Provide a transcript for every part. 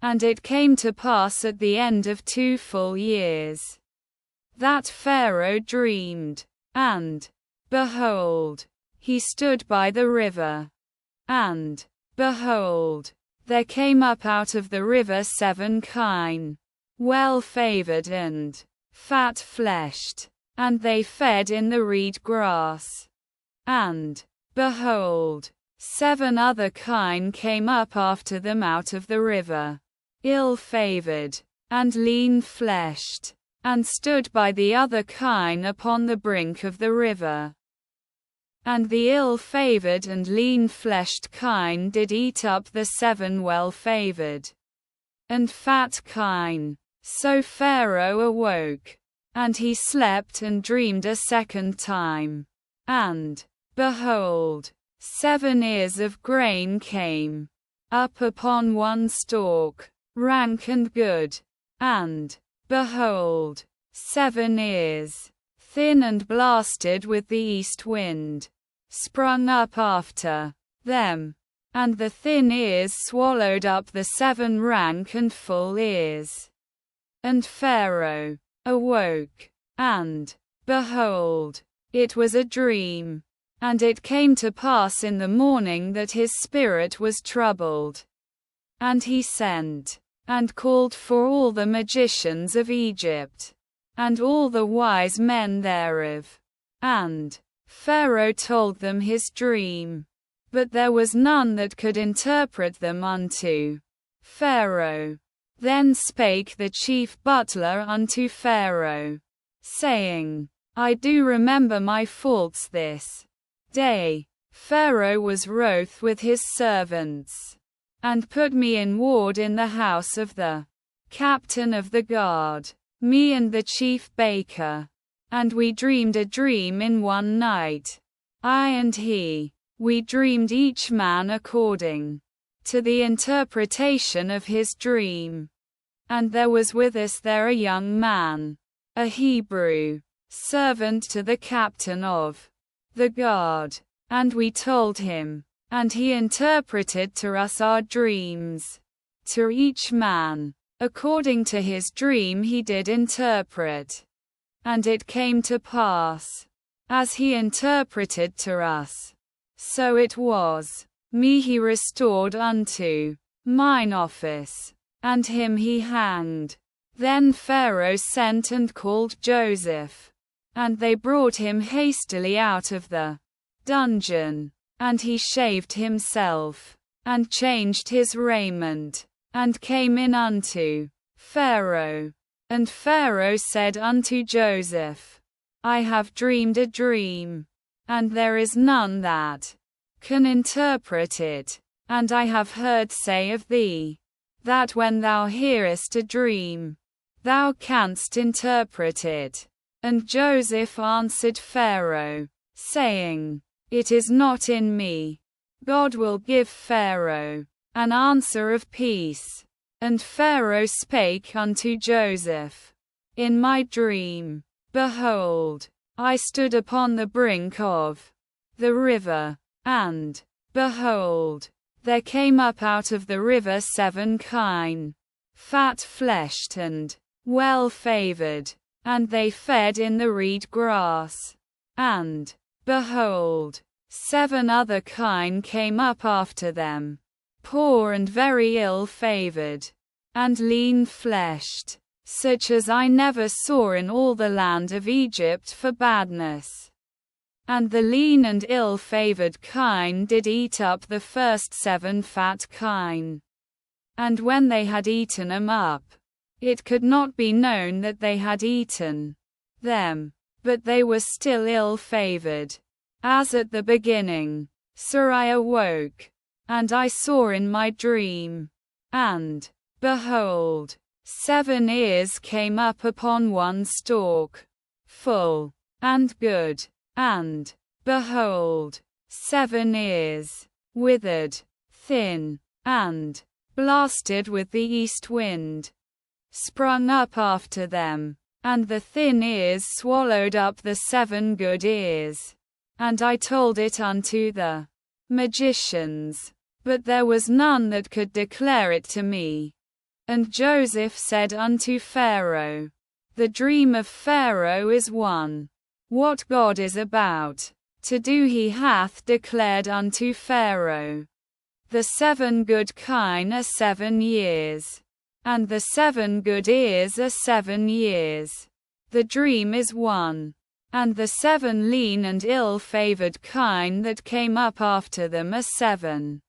And it came to pass at the end of 2 full years, that Pharaoh dreamed, and, behold, he stood by the river. And, behold, there came up out of the river 7 kine, well-favored and fat-fleshed, and they fed in the reed grass. And, behold, 7 other kine came up after them out of the river, ill-favored, and lean-fleshed, and stood by the other kine upon the brink of the river. And the ill-favored and lean-fleshed kine did eat up the 7 well-favored and fat kine. So Pharaoh awoke, and he slept and dreamed a second time. And, behold, 7 ears of grain came up upon one stalk, rank and good. And, behold, 7 ears, thin and blasted with the east wind, sprung up after them. And the thin ears swallowed up the 7 rank and full ears. And Pharaoh awoke, and, behold, it was a dream. And it came to pass in the morning that his spirit was troubled. And he sent, and called for all the magicians of Egypt, and all the wise men thereof. And Pharaoh told them his dream. But there was none that could interpret them unto Pharaoh. Then spake the chief butler unto Pharaoh, saying, I do remember my faults this day. Pharaoh was wroth with his servants, and put me in ward in the house of the captain of the guard, me and the chief baker. And we dreamed a dream in one night, I and he. We dreamed each man according to the interpretation of his dream. And there was with us there a young man, a Hebrew, servant to the captain of the guard. And we told him, and he interpreted to us our dreams. To each man, according to his dream he did interpret. And it came to pass, as he interpreted to us, so it was. Me he restored unto mine office, and him he hanged. Then Pharaoh sent and called Joseph, and they brought him hastily out of the dungeon. And he shaved himself, and changed his raiment, and came in unto Pharaoh. And Pharaoh said unto Joseph, I have dreamed a dream, and there is none that can interpret it. And I have heard say of thee, that when thou hearest a dream, thou canst interpret it. And Joseph answered Pharaoh, saying, It is not in me. God will give Pharaoh an answer of peace. And Pharaoh spake unto Joseph, In my dream, behold, I stood upon the brink of the river, and, behold, there came up out of the river 7 kine, fat-fleshed and well-favored, and they fed in the reed grass. And, behold, 7 other kine came up after them, poor and very ill-favored, and lean-fleshed, such as I never saw in all the land of Egypt for badness. And the lean and ill-favored kine did eat up the first 7 fat kine. And when they had eaten them up, it could not be known that they had eaten them, but they were still ill-favored, as at the beginning. So I awoke, and I saw in my dream, and, behold, 7 ears came up upon one stalk, full and good. And, behold, 7 ears, withered, thin, and blasted with the east wind, sprung up after them. And the thin ears swallowed up the 7 good ears. And I told it unto the magicians, but there was none that could declare it to me. And Joseph said unto Pharaoh, The dream of Pharaoh is one. What God is about to do he hath declared unto Pharaoh. The 7 good kine are 7 years. And the 7 good ears are 7 years. The dream is one. And the 7 lean and ill-favored kine that came up after them are 7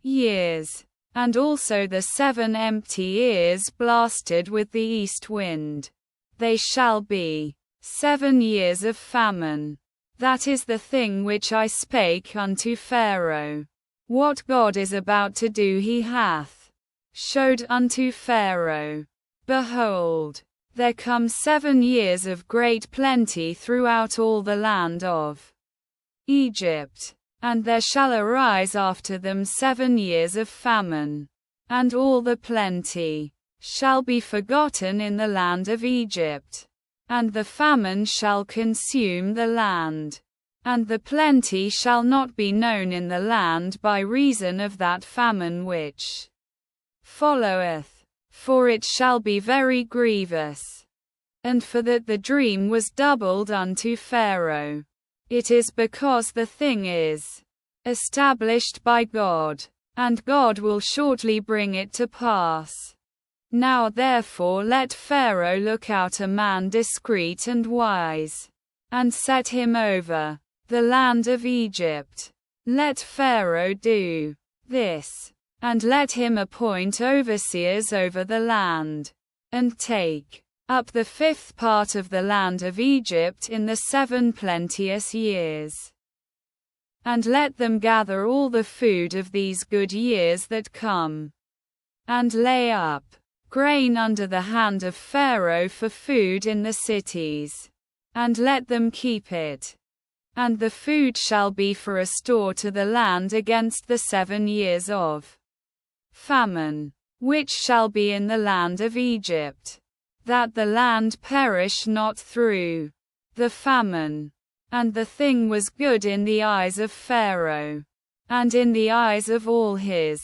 years. And also the 7 empty ears blasted with the east wind. They shall be 7 years of famine. That is the thing which I spake unto Pharaoh. What God is about to do he hath showed unto Pharaoh. Behold, there come 7 years of great plenty throughout all the land of Egypt. And there shall arise after them 7 years of famine. And all the plenty shall be forgotten in the land of Egypt. And the famine shall consume the land. And the plenty shall not be known in the land by reason of that famine which followeth. For it shall be very grievous. And for that the dream was doubled unto Pharaoh. It is because the thing is established by God. And God will shortly bring it to pass. Now therefore let Pharaoh look out a man discreet and wise. And set him over the land of Egypt. Let Pharaoh do this. And let him appoint overseers over the land. And take up the 5th part of the land of Egypt in the 7 plenteous years. And let them gather all the food of these good years that come. And lay up grain under the hand of Pharaoh for food in the cities. And let them keep it. And the food shall be for a store to the land against the 7 years of famine, which shall be in the land of Egypt, that the land perish not through the famine. And the thing was good in the eyes of Pharaoh, and in the eyes of all his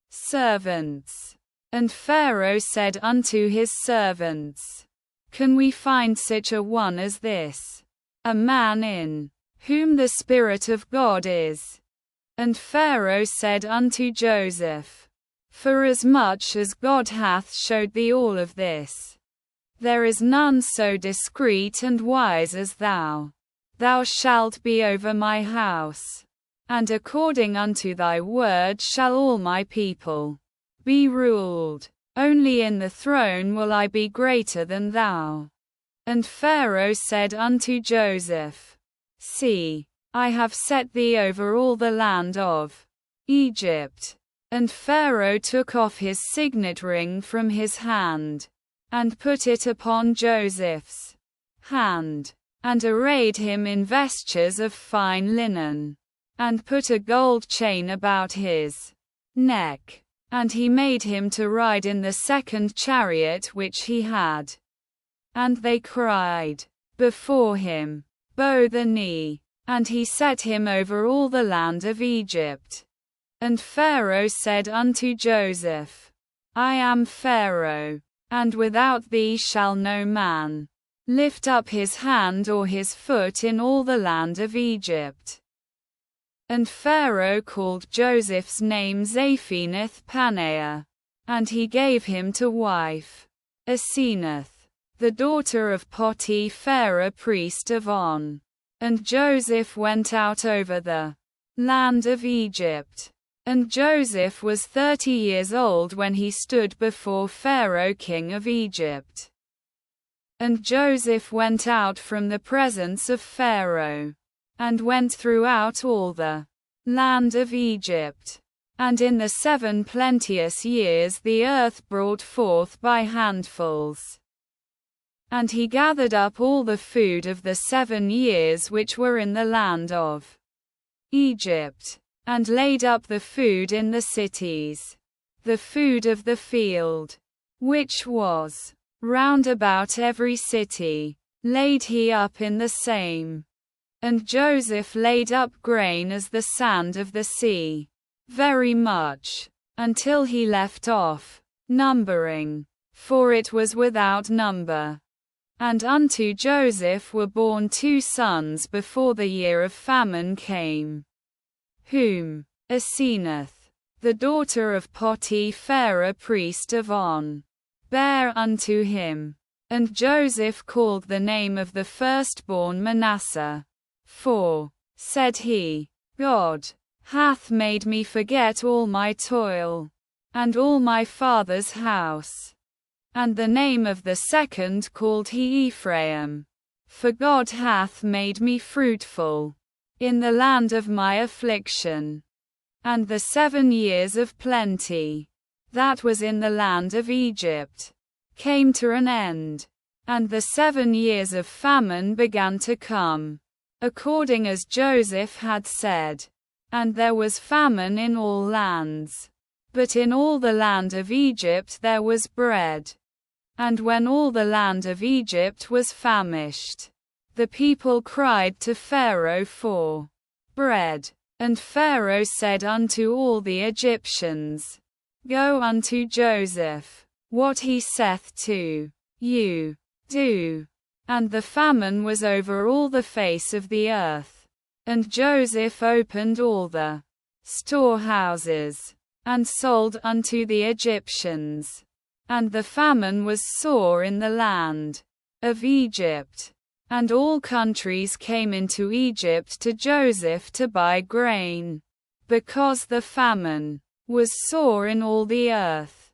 servants. And Pharaoh said unto his servants, Can we find such a one as this, a man in whom the Spirit of God is? And Pharaoh said unto Joseph, Forasmuch as God hath showed thee all of this, there is none so discreet and wise as thou. Thou shalt be over my house. And according unto thy word shall all my people be ruled. Only in the throne will I be greater than thou. And Pharaoh said unto Joseph, See, I have set thee over all the land of Egypt. And Pharaoh took off his signet ring from his hand, and put it upon Joseph's hand, and arrayed him in vestures of fine linen, and put a gold chain about his neck. And he made him to ride in the 2nd chariot which he had. And they cried before him, Bow the knee. And he set him over all the land of Egypt. And Pharaoh said unto Joseph, I am Pharaoh, and without thee shall no man lift up his hand or his foot in all the land of Egypt. And Pharaoh called Joseph's name Zaphenath-paneah. And he gave him to wife Asenath, the daughter of Potiphera priest of On. And Joseph went out over the land of Egypt. And Joseph was 30 years old when he stood before Pharaoh king of Egypt. And Joseph went out from the presence of Pharaoh, and went throughout all the land of Egypt. And in the 7 plenteous years the earth brought forth by handfuls. And he gathered up all the food of the 7 years which were in the land of Egypt, and laid up the food in the cities, the food of the field, which was round about every city, laid he up in the same. And Joseph laid up grain as the sand of the sea, very much, until he left off. numbering, for it was without number. And unto Joseph were born 2 sons before the year of famine came, whom Asenath, the daughter of Potiphar priest of On, bare unto him. And Joseph called the name of the firstborn Manasseh. For, said he, God hath made me forget all my toil, and all my father's house. And the name of the second called he Ephraim. For God hath made me fruitful in the land of my affliction. And the 7 years of plenty, that was in the land of Egypt, came to an end. And the 7 years of famine began to come, according as Joseph had said. And there was famine in all lands. But in all the land of Egypt there was bread. And when all the land of Egypt was famished, the people cried to Pharaoh for bread. And Pharaoh said unto all the Egyptians, Go unto Joseph, what he saith to you, do. And the famine was over all the face of the earth. And Joseph opened all the storehouses, and sold unto the Egyptians. And the famine was sore in the land of Egypt. And all countries came into Egypt to Joseph to buy grain, because the famine was sore in all the earth.